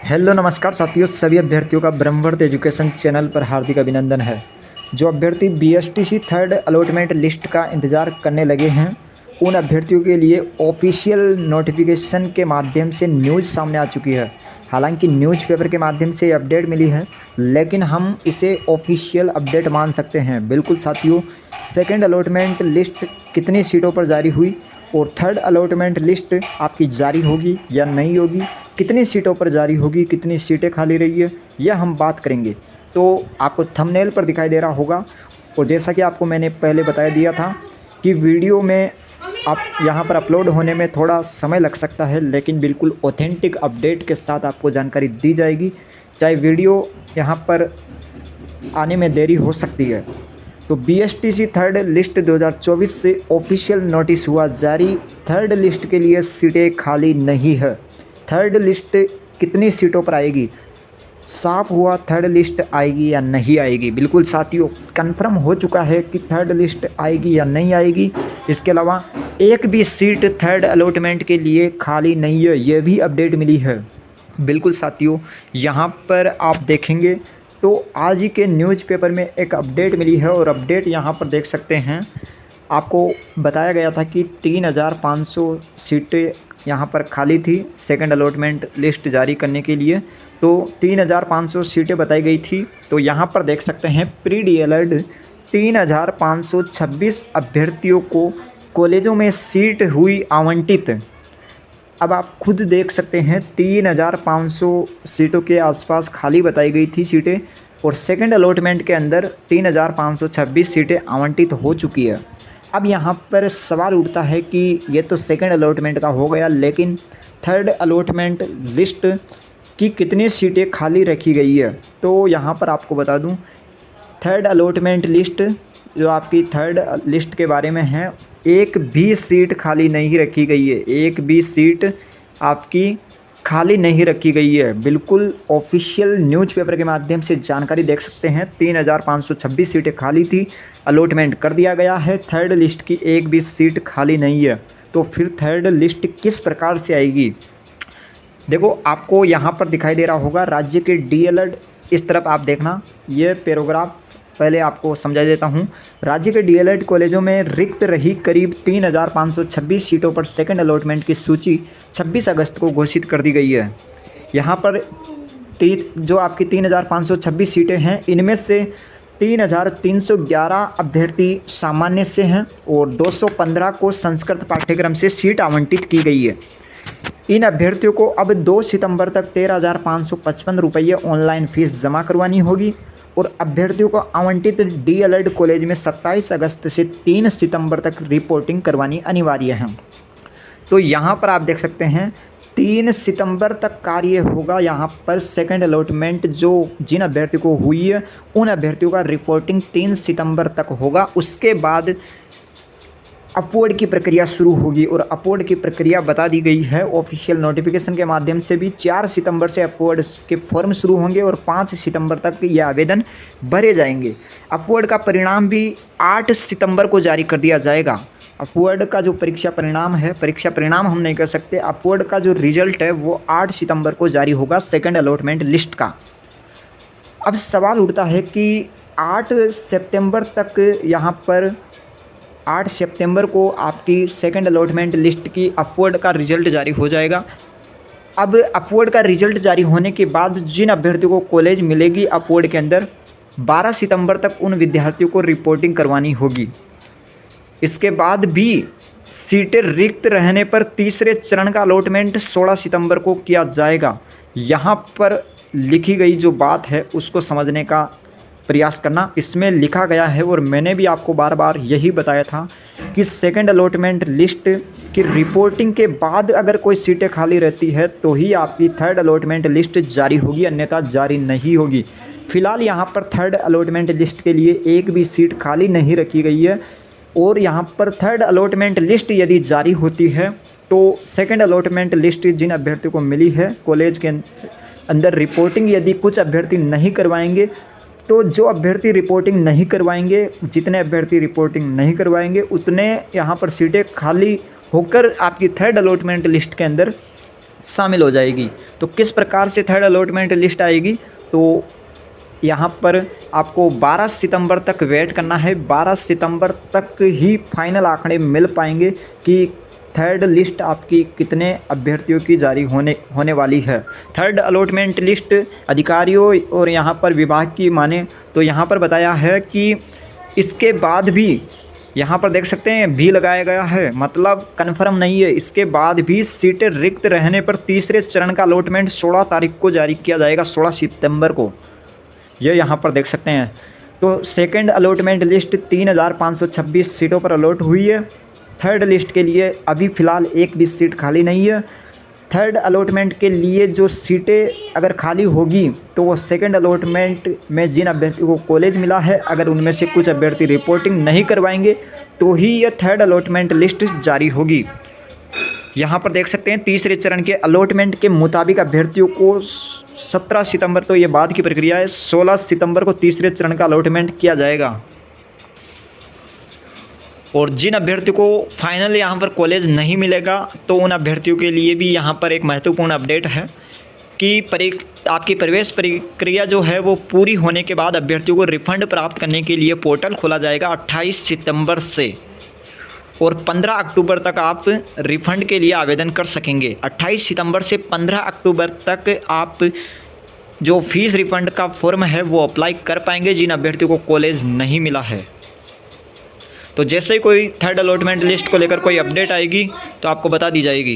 Hello नमस्कार साथियों, सभी अभ्यर्थियों का ब्रह्मवर्त एजुकेशन चैनल पर हार्दिक अभिनंदन है। जो अभ्यर्थी बीएसटीसी थर्ड अलॉटमेंट लिस्ट का इंतज़ार करने लगे हैं, उन अभ्यर्थियों के लिए ऑफिशियल नोटिफिकेशन के माध्यम से न्यूज़ सामने आ चुकी है। हालांकि न्यूज़पेपर के माध्यम से अपडेट मिली है, लेकिन हम इसे ऑफिशियल अपडेट मान सकते हैं। बिल्कुल साथियों, सेकेंड अलॉटमेंट लिस्ट कितनी सीटों पर जारी हुई और थर्ड अलॉटमेंट लिस्ट आपकी जारी होगी या नहीं होगी, कितनी सीटों पर जारी होगी, कितनी सीटें खाली रही है, यह हम बात करेंगे। तो आपको थंबनेल पर दिखाई दे रहा होगा, और जैसा कि आपको मैंने पहले बता दिया था कि वीडियो में आप यहाँ पर अपलोड होने में थोड़ा समय लग सकता है, लेकिन बिल्कुल ऑथेंटिक अपडेट के साथ आपको जानकारी दी जाएगी। चाहे वीडियो यहाँ पर आने में देरी हो सकती है। तो बीएसटीसी थर्ड लिस्ट 2024 से ऑफिशियल नोटिस हुआ जारी। थर्ड लिस्ट के लिए सीटें खाली नहीं है। थर्ड लिस्ट कितनी सीटों पर आएगी, साफ हुआ थर्ड लिस्ट आएगी या नहीं आएगी। बिल्कुल साथियों, कंफर्म हो चुका है कि थर्ड लिस्ट आएगी या नहीं आएगी। इसके अलावा एक भी सीट थर्ड अलॉटमेंट के लिए खाली नहीं है, ये भी अपडेट मिली है। बिल्कुल साथियों, यहाँ पर आप देखेंगे तो आज ही के न्यूज़पेपर में एक अपडेट मिली है, और अपडेट यहाँ पर देख सकते हैं। आपको बताया गया था कि 3500 सीटें यहाँ पर खाली थी सेकंड अलॉटमेंट लिस्ट जारी करने के लिए। तो 3500 सीटें बताई गई थी। तो यहाँ पर देख सकते हैं प्री डीएलएड 3526 अभ्यर्थियों को कॉलेजों में सीट हुई आवंटित। अब आप खुद देख सकते हैं 3500 सीटों के आसपास खाली बताई गई थी सीटें, और सेकंड अलॉटमेंट के अंदर 3526 सीटें आवंटित हो चुकी है। अब यहाँ पर सवाल उठता है कि ये तो सेकंड अलॉटमेंट का हो गया, लेकिन थर्ड अलॉटमेंट लिस्ट की कितनी सीटें खाली रखी गई है। तो यहाँ पर आपको बता दूँ, थर्ड अलॉटमेंट लिस्ट जो आपकी थर्ड लिस्ट के बारे में है, एक भी सीट खाली नहीं रखी गई है। एक भी सीट आपकी खाली नहीं रखी गई है। बिल्कुल ऑफिशियल न्यूज़पेपर के माध्यम से जानकारी देख सकते हैं। 3526 सीटें खाली थी, अलॉटमेंट कर दिया गया है। थर्ड लिस्ट की एक भी सीट खाली नहीं है। तो फिर थर्ड लिस्ट किस प्रकार से आएगी, देखो आपको यहाँ पर दिखाई दे रहा होगा राज्य के डीएलएड। इस तरफ आप देखना, ये पैराग्राफ पहले आपको समझा देता हूँ। राज्य के डीएलएड कॉलेजों में रिक्त रही करीब 3526 सीटों पर सेकंड अलॉटमेंट की सूची 26 अगस्त को घोषित कर दी गई है। यहाँ पर जो आपकी 3526 सीटें हैं, इनमें से 3311 अभ्यर्थी सामान्य से हैं और 215 को संस्कृत पाठ्यक्रम से सीट आवंटित की गई है। इन अभ्यर्थियों को अब 2 सितंबर तक 13,555 रुपये ऑनलाइन फीस जमा करवानी होगी, और अभ्यर्थियों को आवंटित डीएलएड कॉलेज में 27 अगस्त से 3 सितंबर तक रिपोर्टिंग करवानी अनिवार्य है। तो यहाँ पर आप देख सकते हैं 3 सितंबर तक कार्य होगा। यहाँ पर सेकंड अलॉटमेंट जो जिन अभ्यर्थियों को हुई है, उन अभ्यर्थियों का रिपोर्टिंग 3 सितंबर तक होगा। उसके बाद अपवर्ड की प्रक्रिया शुरू होगी, और अपवर्ड की प्रक्रिया बता दी गई है ऑफिशियल नोटिफिकेशन के माध्यम से भी। 4 सितंबर से अपवर्ड के फॉर्म शुरू होंगे और 5 सितंबर तक ये आवेदन भरे जाएंगे। अपवर्ड का परिणाम भी 8 सितंबर को जारी कर दिया जाएगा। अपवर्ड का जो परीक्षा परिणाम हम नहीं कर सकते। अपवर्ड का जो रिजल्ट है वो 8 सितंबर को जारी होगा सेकेंड अलॉटमेंट लिस्ट का। अब सवाल उठता है कि 8 सितंबर तक यहाँ पर 8 सितंबर को आपकी सेकंड अलॉटमेंट लिस्ट की अपवर्ड का रिज़ल्ट जारी हो जाएगा। अब अपवर्ड का रिज़ल्ट जारी होने के बाद जिन अभ्यर्थियों को कॉलेज मिलेगी अपवर्ड के अंदर, 12 सितंबर तक उन विद्यार्थियों को रिपोर्टिंग करवानी होगी। इसके बाद भी सीटें रिक्त रहने पर तीसरे चरण का अलॉटमेंट 16 सितंबर को किया जाएगा। यहाँ पर लिखी गई जो बात है उसको समझने का प्रयास करना। इसमें लिखा गया है, और मैंने भी आपको बार बार यही बताया था कि सेकंड अलॉटमेंट लिस्ट की रिपोर्टिंग के बाद अगर कोई सीटें खाली रहती है तो ही आपकी थर्ड अलॉटमेंट लिस्ट जारी होगी, अन्यथा जारी नहीं होगी। फिलहाल यहाँ पर थर्ड अलॉटमेंट लिस्ट के लिए एक भी सीट खाली नहीं रखी गई है, और यहाँ पर थर्ड अलॉटमेंट लिस्ट यदि जारी होती है तो सेकंड अलॉटमेंट लिस्ट जिन अभ्यर्थियों को मिली है कॉलेज के अंदर रिपोर्टिंग यदि कुछ अभ्यर्थी नहीं करवाएंगे, तो जो अभ्यर्थी रिपोर्टिंग नहीं करवाएंगे, जितने अभ्यर्थी रिपोर्टिंग नहीं करवाएंगे उतने यहाँ पर सीटें खाली होकर आपकी थर्ड अलॉटमेंट लिस्ट के अंदर शामिल हो जाएगी। तो किस प्रकार से थर्ड अलॉटमेंट लिस्ट आएगी, तो यहाँ पर आपको 12 सितंबर तक वेट करना है। 12 सितंबर तक ही फाइनल आंकड़े मिल पाएंगे कि थर्ड लिस्ट आपकी कितने अभ्यर्थियों की जारी होने वाली है। थर्ड अलॉटमेंट लिस्ट अधिकारियों और यहाँ पर विभाग की माने तो यहाँ पर बताया है कि इसके बाद भी, यहाँ पर देख सकते हैं भी लगाया गया है, मतलब कन्फर्म नहीं है, इसके बाद भी सीटें रिक्त रहने पर तीसरे चरण का अलॉटमेंट 16 तारीख को जारी किया जाएगा, 16 सितंबर को, ये यहाँ पर देख सकते हैं। तो सेकंड अलॉटमेंट लिस्ट 3526 सीटों पर अलॉट हुई है। थर्ड लिस्ट के लिए अभी फ़िलहाल एक भी सीट खाली नहीं है। थर्ड अलॉटमेंट के लिए जो सीटें अगर खाली होगी तो वो सेकंड अलॉटमेंट में जिन अभ्यर्थियों को कॉलेज मिला है, अगर उनमें से कुछ अभ्यर्थी रिपोर्टिंग नहीं करवाएंगे तो ही यह थर्ड अलॉटमेंट लिस्ट जारी होगी। यहाँ पर देख सकते हैं तीसरे चरण के अलॉटमेंट के मुताबिक अभ्यर्थियों को 17 सितंबर, तो ये बाद की प्रक्रिया है, 16 सितंबर को तीसरे चरण का अलॉटमेंट किया जाएगा। और जिन अभ्यर्थियों को फाइनल यहाँ पर कॉलेज नहीं मिलेगा तो उन अभ्यर्थियों के लिए भी यहाँ पर एक महत्वपूर्ण अपडेट है कि आपकी प्रवेश प्रक्रिया जो है वो पूरी होने के बाद अभ्यर्थियों को रिफंड प्राप्त करने के लिए पोर्टल खोला जाएगा 28 सितंबर से, और 15 अक्टूबर तक आप रिफ़ंड के लिए आवेदन कर सकेंगे। 28 सितंबर से 15 अक्टूबर तक आप जो फीस रिफ़ंड का फॉर्म है वो अप्लाई कर पाएंगे जिन अभ्यर्थियों को कॉलेज नहीं मिला है। तो जैसे ही कोई थर्ड अलॉटमेंट लिस्ट को लेकर कोई अपडेट आएगी तो आपको बता दी जाएगी।